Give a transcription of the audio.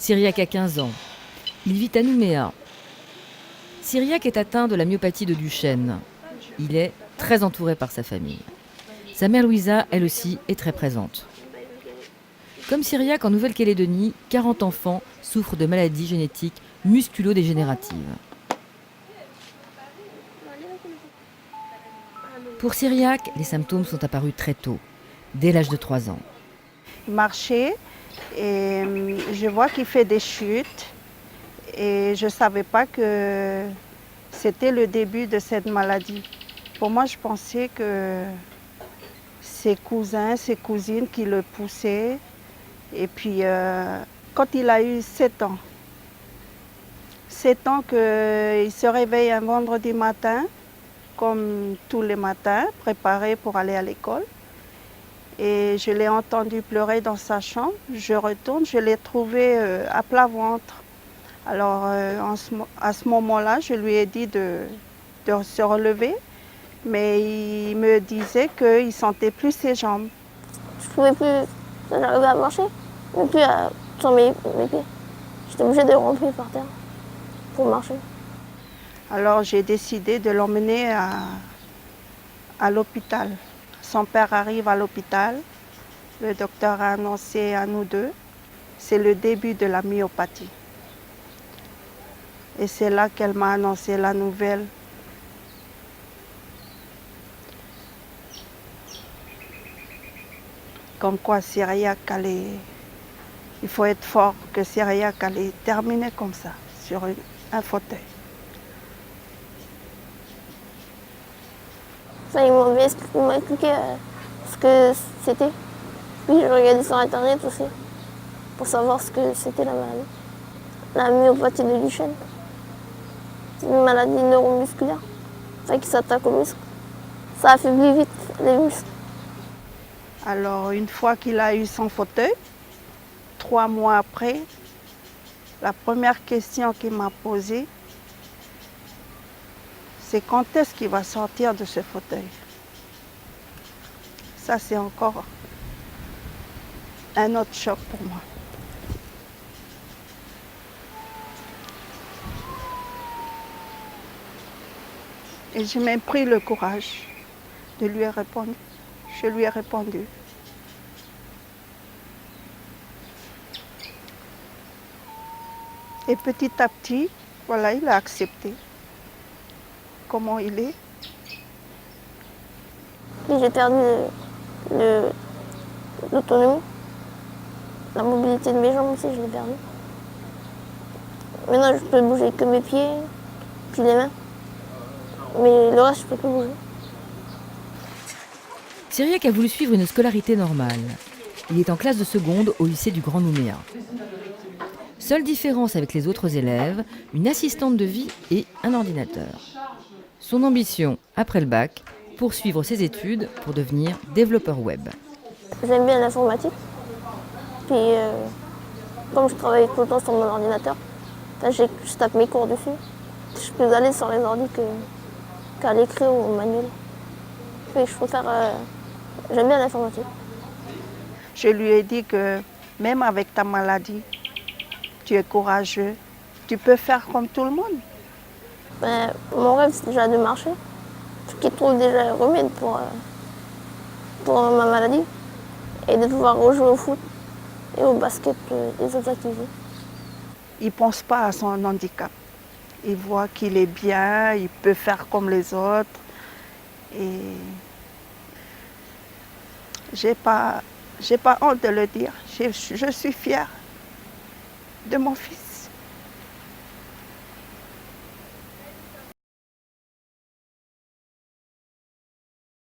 Cyriaque a 15 ans. Il vit à Nouméa. Cyriaque est atteint de la myopathie de Duchenne. Il est très entouré par sa famille. Sa mère Louisa, elle aussi, est très présente. Comme Cyriaque en Nouvelle-Calédonie, 40 enfants souffrent de maladies génétiques musculo-dégénératives. Pour Cyriaque, les symptômes sont apparus très tôt, dès l'âge de 3 ans. Marcher et je vois qu'il fait des chutes et je ne savais pas que c'était le début de cette maladie. Pour moi, je pensais que ses cousins, ses cousines qui le poussaient. Et puis, quand il a eu 7 ans qu'il se réveille un vendredi matin, comme tous les matins, préparé pour aller à l'école. Et je l'ai entendu pleurer dans sa chambre. Je retourne, je l'ai trouvé à plat ventre. Alors, à ce moment-là, je lui ai dit de se relever, mais il me disait qu'il ne sentait plus ses jambes. Je ne pouvais plus, j'arrivais à marcher, mais plus à sur mes pieds. J'étais obligée de rentrer par terre pour marcher. Alors, j'ai décidé de l'emmener à l'hôpital. Son père arrive à l'hôpital. Le docteur a annoncé à nous deux, c'est le début de la myopathie. Et c'est là qu'elle m'a annoncé la nouvelle. Comme quoi Cyriaque allait, il faut être fort, que Cyriaque allait terminer comme ça, sur un fauteuil. Ça, il m'a expliqué ce que c'était. Puis j'ai regardé sur internet aussi, pour savoir ce que c'était la maladie. La myopathie de Duchenne. C'est une maladie neuromusculaire, ça qui s'attaque aux muscles. Ça affaiblit vite les muscles. Alors, une fois qu'il a eu son fauteuil, 3 mois après, la première question qu'il m'a posée, c'est quand est-ce qu'il va sortir de ce fauteuil. Ça, c'est encore un autre choc pour moi. Et j'ai même pris le courage de lui répondre. Je lui ai répondu. Et petit à petit, voilà, il a accepté comment il est. Puis j'ai perdu l'autonomie. La mobilité de mes jambes aussi, je l'ai perdue. Maintenant, je peux bouger que mes pieds, puis les mains. Mais le reste, je peux plus bouger. Cyriaque a voulu suivre une scolarité normale. Il est en classe de seconde au lycée du Grand Nouméa. Seule différence avec les autres élèves, une assistante de vie et un ordinateur. Son ambition, après le bac, poursuivre ses études pour devenir développeur web. J'aime bien l'informatique. Puis, comme je travaille tout le temps sur mon ordinateur, je tape mes cours dessus. Je suis plus à l'aise sur les ordi qu'à l'écrit ou au manuel. Puis je préfère. J'aime bien l'informatique. Je lui ai dit que même avec ta maladie, tu es courageux. Tu peux faire comme tout le monde. Mon rêve, c'est déjà de marcher. Qu'il trouve déjà un remède pour ma maladie. Et de pouvoir rejouer au foot et au basket, les autres activités. Il ne pense pas à son handicap. Il voit qu'il est bien, il peut faire comme les autres. Et j'ai pas honte de le dire. Je suis fière de mon fils.